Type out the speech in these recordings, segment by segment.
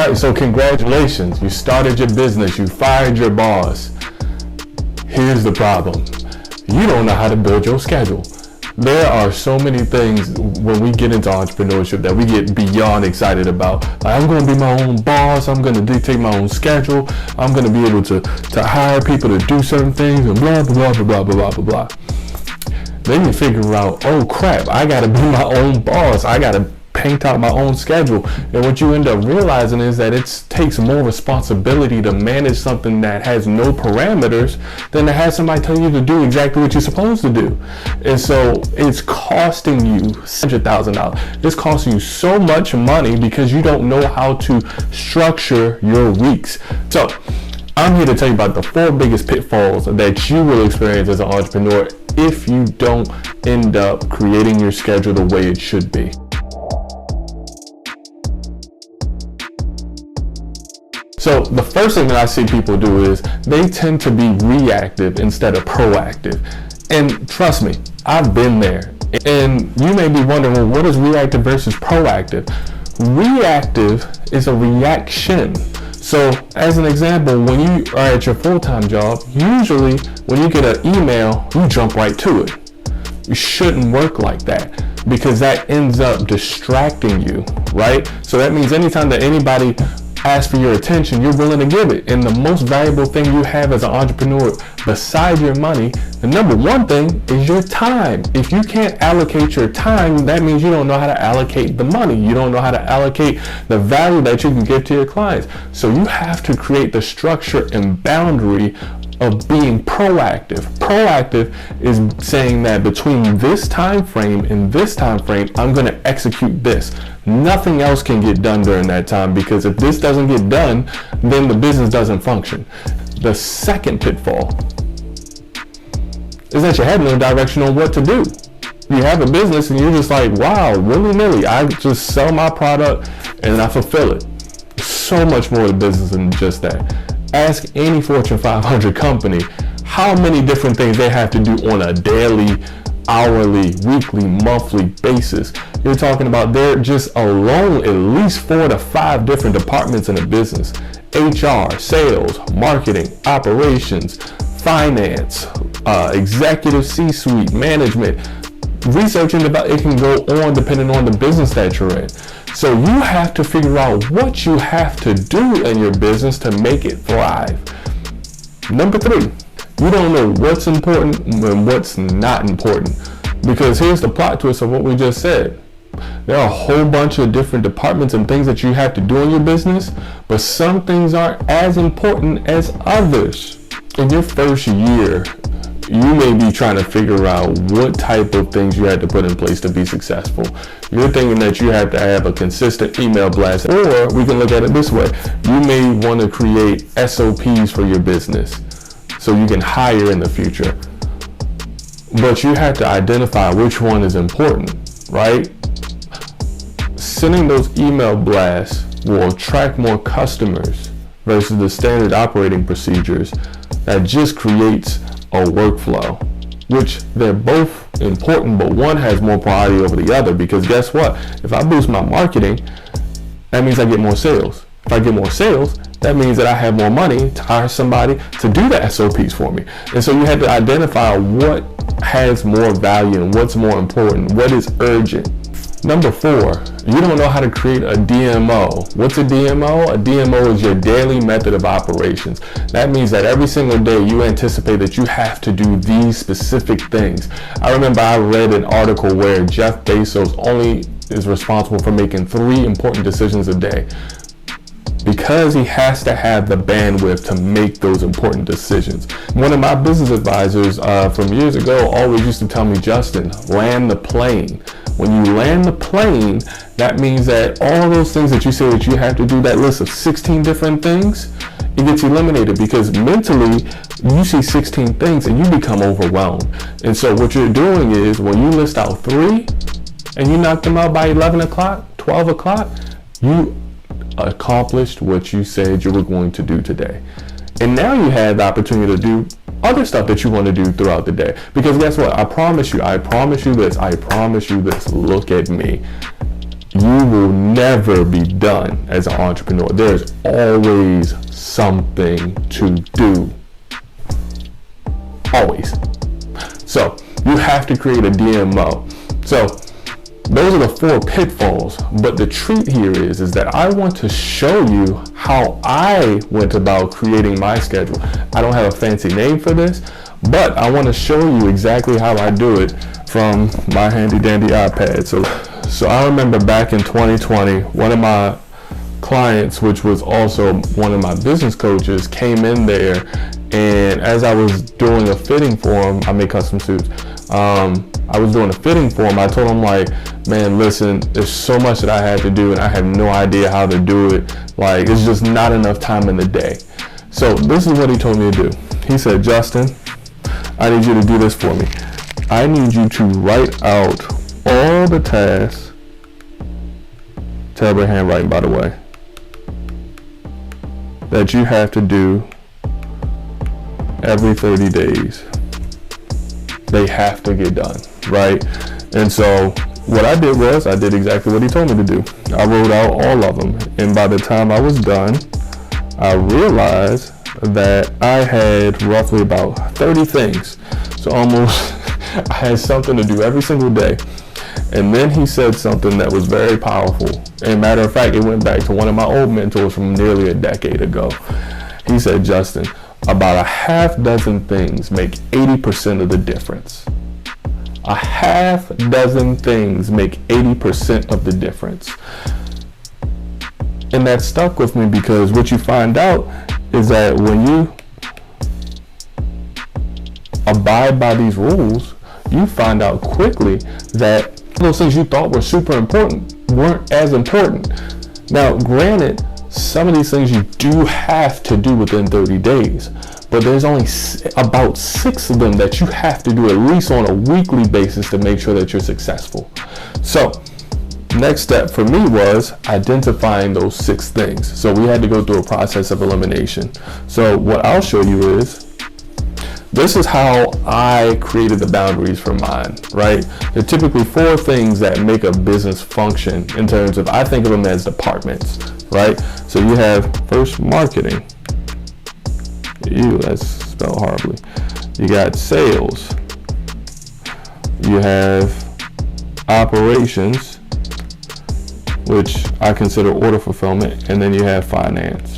right, so congratulations. You started your business. You fired your boss. Here's the problem. You don't know how to build your schedule. There are so many things when we get into entrepreneurship that we get beyond excited about. Like, I'm going to be my own boss. I'm going to dictate my own schedule. I'm going to be able to hire people to do certain things and blah, blah, blah, blah, blah, blah, blah. Then you figure out, oh crap, I got to be my own boss. I got to paint out my own schedule. And what you end up realizing is that it takes more responsibility to manage something that has no parameters than to have somebody tell you to do exactly what you're supposed to do. And so it's costing you $100,000. It's costing you so much money because you don't know how to structure your weeks. So I'm here to tell you about the 4 biggest pitfalls that you will experience as an entrepreneur if you don't end up creating your schedule the way it should be. So the first thing that I see people do is they tend to be reactive instead of proactive. And trust me, I've been there. And you may be wondering, well, what is reactive versus proactive? Reactive is a reaction. So as an example, when you are at your full-time job, usually when you get an email, you jump right to it. You shouldn't work like that because that ends up distracting you, right? So that means anytime that anybody ask for your attention, you're willing to give it. And the most valuable thing you have as an entrepreneur, besides your money, the number one thing is your time. If you can't allocate your time, that means you don't know how to allocate the money. You don't know how to allocate the value that you can give to your clients. So you have to create the structure and boundary of being proactive. Proactive is saying that between this time frame and this time frame, I'm going to execute this. Nothing else can get done during that time, because if this doesn't get done, then the business doesn't function. The second pitfall is that you have no direction on what to do. You have a business and you're just like, wow, willy-nilly, I just sell my product and I fulfill it. So much more to business than just that. Ask any Fortune 500 company how many different things they have to do on a daily, hourly, weekly, monthly basis. You're talking about they're just alone at least 4 to 5 different departments in a business. HR, sales, marketing, operations, finance, executive C-suite, management, research and development. It can go on depending on the business that you're in. So you have to figure out what you have to do in your business to make it thrive. Number 3, you don't know what's important and what's not important. Because here's the plot twist of what we just said. There are a whole bunch of different departments and things that you have to do in your business, but some things aren't as important as others. In your first year, you may be trying to figure out what type of things you had to put in place to be successful. You're thinking that you have to have a consistent email blast, or we can look at it this way. You may want to create SOPs for your business so you can hire in the future. But you have to identify which one is important, right? Sending those email blasts will attract more customers versus the standard operating procedures that just creates a workflow, which they're both important, but one has more priority over the other. Because guess what? If I boost my marketing, that means I get more sales. If I get more sales, that means that I have more money to hire somebody to do the SOPs for me. And so you have to identify what has more value and what's more important, what is urgent. Number 4, you don't know how to create a DMO. What's a DMO? A DMO is your daily method of operations. That means that every single day you anticipate that you have to do these specific things. I remember I read an article where Jeff Bezos only is responsible for making 3 important decisions a day, because he has to have the bandwidth to make those important decisions. One of my business advisors from years ago always used to tell me, Justin, land the plane. When you land the plane, that means that all those things that you say that you have to do, that list of 16 different things, it gets eliminated, because mentally you see 16 things and you become overwhelmed. And so what you're doing is, when you list out 3 and you knock them out by 11 o'clock, 12 o'clock, you accomplished what you said you were going to do today. And now you have the opportunity to do other stuff that you want to do throughout the day. Because guess what? I promise you this. Look at me. you will never be done as an entrepreneur. There's always something to do. Always. So you have to create a DMO. So those are the 4 pitfalls. But the treat here is that I want to show you how I went about creating my schedule. I don't have a fancy name for this, but I want to show you exactly how I do it from my handy dandy iPad. So I remember back in 2020, one of my clients, which was also one of my business coaches, came in there, and as I was doing a fitting for him, I make custom suits. I was doing a fitting for him. I told him, like, man, listen, there's so much that I have to do and I have no idea how to do it. Like, it's just not enough time in the day. So this is what he told me to do. He said, Justin, I need you to do this for me. I need you to write out all the tasks. Terrible handwriting, by the way, that you have to do every 30 days. They have to get done, right? And so what I did was I did exactly what he told me to do. I wrote out all of them. And by the time I was done, I realized that I had roughly about 30 things. So almost I had something to do every single day. And then he said something that was very powerful. And matter of fact, it went back to one of my old mentors from nearly a decade ago. He said, Justin, about a half dozen things make 80% of the difference. A half dozen things make 80% of the difference. And that stuck with me because what you find out is that when you abide by these rules, you find out quickly that those things you thought were super important weren't as important. Now, granted, some of these things you do have to do within 30 days, but there's only about 6 of them that you have to do at least on a weekly basis to make sure that you're successful. So next step for me was identifying those 6 things. So we had to go through a process of elimination. So what I'll show you is, this is how I created the boundaries for mine, right? There are typically 4 things that make a business function in terms of, I think of them as departments, right? So you have first marketing. Ew, that's spelled horribly. You got sales. You have operations, which I consider order fulfillment, and then you have finance.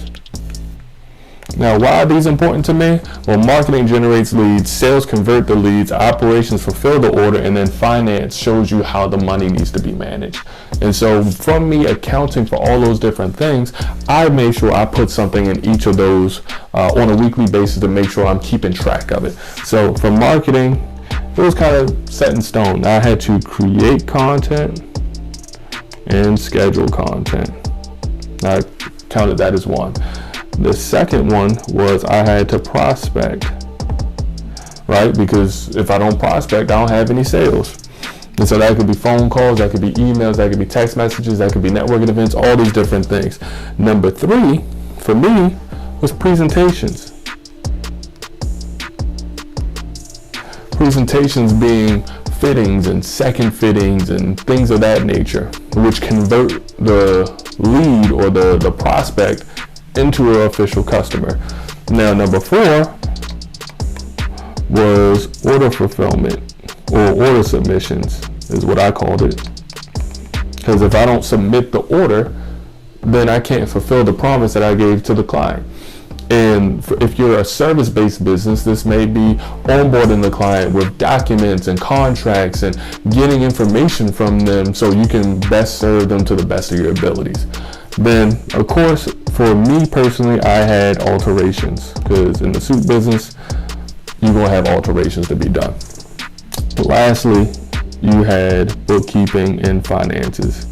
Now, why are these important to me? Well, marketing generates leads, sales convert the leads, operations fulfill the order, and then finance shows you how the money needs to be managed. And so from me accounting for all those different things, I made sure I put something in each of those on a weekly basis to make sure I'm keeping track of it. So for marketing, it was kind of set in stone. I had to create content and schedule content. I counted that as one. The second one was I had to prospect, right? Because if I don't prospect, I don't have any sales. And so that could be phone calls, that could be emails, that could be text messages, that could be networking events, all these different things. Number 3 for me was presentations. Presentations being fittings and second fittings and things of that nature, which convert the lead or the prospect into an official customer. Now, number 4 was order fulfillment, or order submissions is what I called it. Because if I don't submit the order, then I can't fulfill the promise that I gave to the client. And if you're a service-based business, this may be onboarding the client with documents and contracts and getting information from them so you can best serve them to the best of your abilities. Then, of course, for me personally, I had alterations, because in the suit business, you're going to have alterations to be done. Lastly, you had bookkeeping and finances,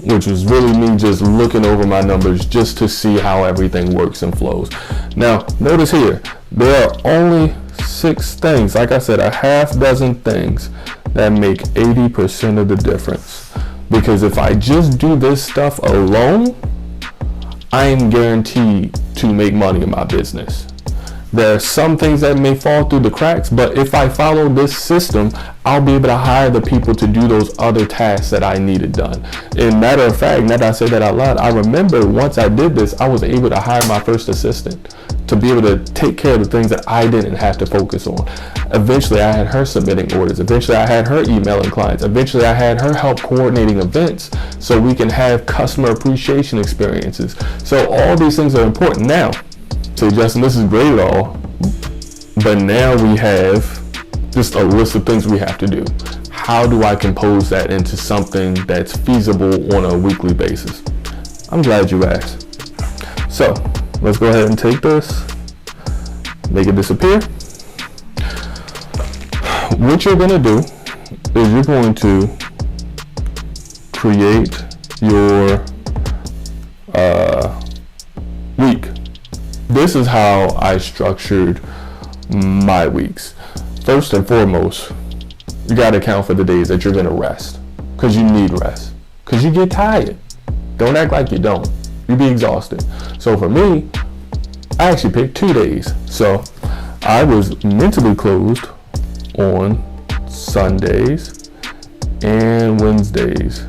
which was really me just looking over my numbers just to see how everything works and flows. Now, notice here, there are only 6 things, like I said, a half dozen things that make 80% of the difference. Because if I just do this stuff alone, I am guaranteed to make money in my business. There are some things that may fall through the cracks, but if I follow this system, I'll be able to hire the people to do those other tasks that I needed done. And matter of fact, now that I say that out loud, I remember once I did this, I was able to hire my first assistant to be able to take care of the things that I didn't have to focus on. Eventually, I had her submitting orders. Eventually, I had her emailing clients. Eventually, I had her help coordinating events so we can have customer appreciation experiences. So all these things are important. Now, so Justin, this is great at all, but now we have just a list of things we have to do. How do I compose that into something that's feasible on a weekly basis? I'm glad you asked. So let's go ahead and take this, make it disappear. What you're going to do is you're going to create your week. This is how I structured my weeks. First and foremost, you got to account for the days that you're going to rest, because you need rest, because you get tired. Don't act like you don't. You'll be exhausted. So for me, I actually picked 2 days. So I was mentally closed on Sundays and Wednesdays,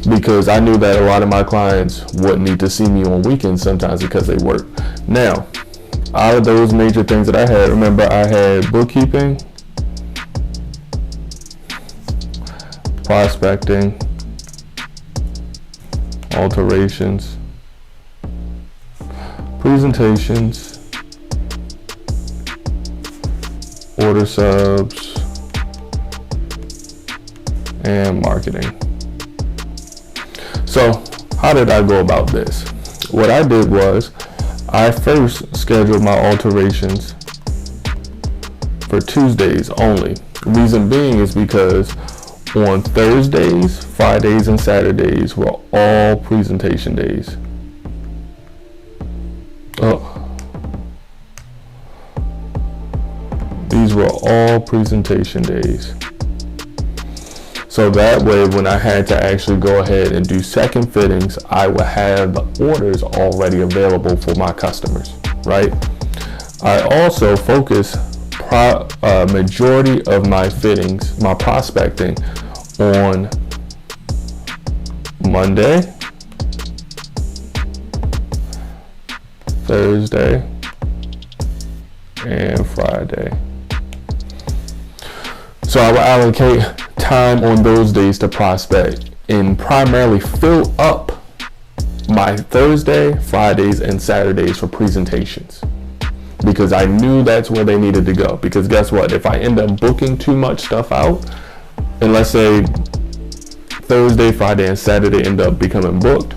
because I knew that a lot of my clients wouldn't need to see me on weekends sometimes because they work. Now, out of those major things that I had, remember I had bookkeeping, prospecting, alterations, presentations, order subs, and marketing. So how did I go about this? What I did was I first scheduled my alterations for Tuesdays only. Reason being is because on Thursdays, Fridays, and Saturdays were all presentation days. These were all presentation days. So that way, when I had to actually go ahead and do second fittings, I would have the orders already available for my customers, right? I also focus majority of my fittings, my prospecting, on Monday, Thursday, and Friday. So I will allocate time on those days to prospect and primarily fill up my Thursday, Fridays, and Saturdays for presentations, because I knew that's where they needed to go. Because guess what? If I end up booking too much stuff out, and let's say Thursday, Friday, and Saturday end up becoming booked,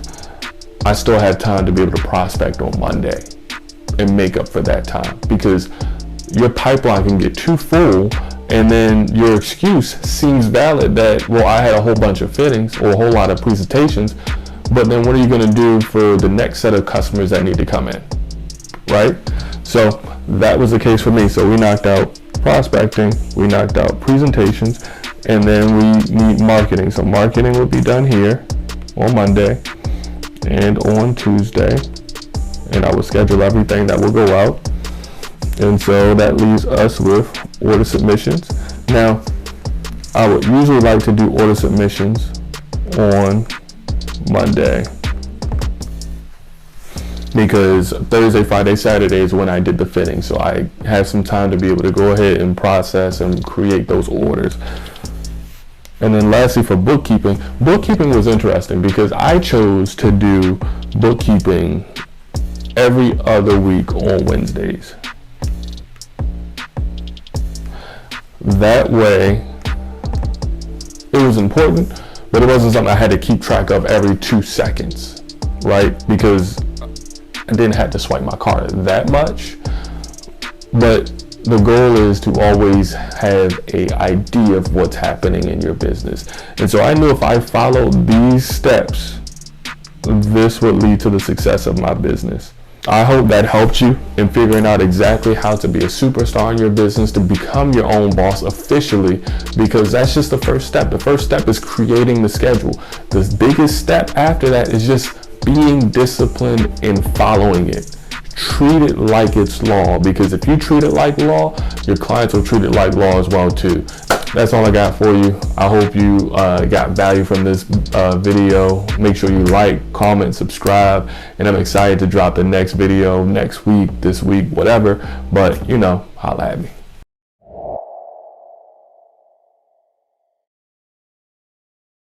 I still have time to be able to prospect on Monday and make up for that time, because your pipeline can get too full. And then your excuse seems valid that, well, I had a whole bunch of fittings or a whole lot of presentations, but then what are you going to do for the next set of customers that need to come in, right? So that was the case for me. So we knocked out prospecting, we knocked out presentations, and then we need marketing. So marketing would be done here on Monday and on Tuesday, and I would schedule everything that will go out. And so that leaves us with order submissions. Now, I would usually like to do order submissions on Monday, because Thursday, Friday, Saturday is when I did the fitting. So I have some time to be able to go ahead and process and create those orders. And then lastly, for bookkeeping was interesting because I chose to do bookkeeping every other week on Wednesdays. That way, it was important, but it wasn't something I had to keep track of every 2 seconds, right? Because I didn't have to swipe my card that much. But the goal is to always have an idea of what's happening in your business. And so I knew if I followed these steps, this would lead to the success of my business. I hope that helped you in figuring out exactly how to be a superstar in your business, to become your own boss officially, because that's just the first step. The first step is creating the schedule. The biggest step after that is just being disciplined in following it. treat it like it's law, because if you treat it like law, your clients will treat it like law as well too. That's all I got for you. I hope you got value from this video. Make sure you like, comment, subscribe, and I'm excited to drop the next video next week, this week, whatever. But, you know, holla at me.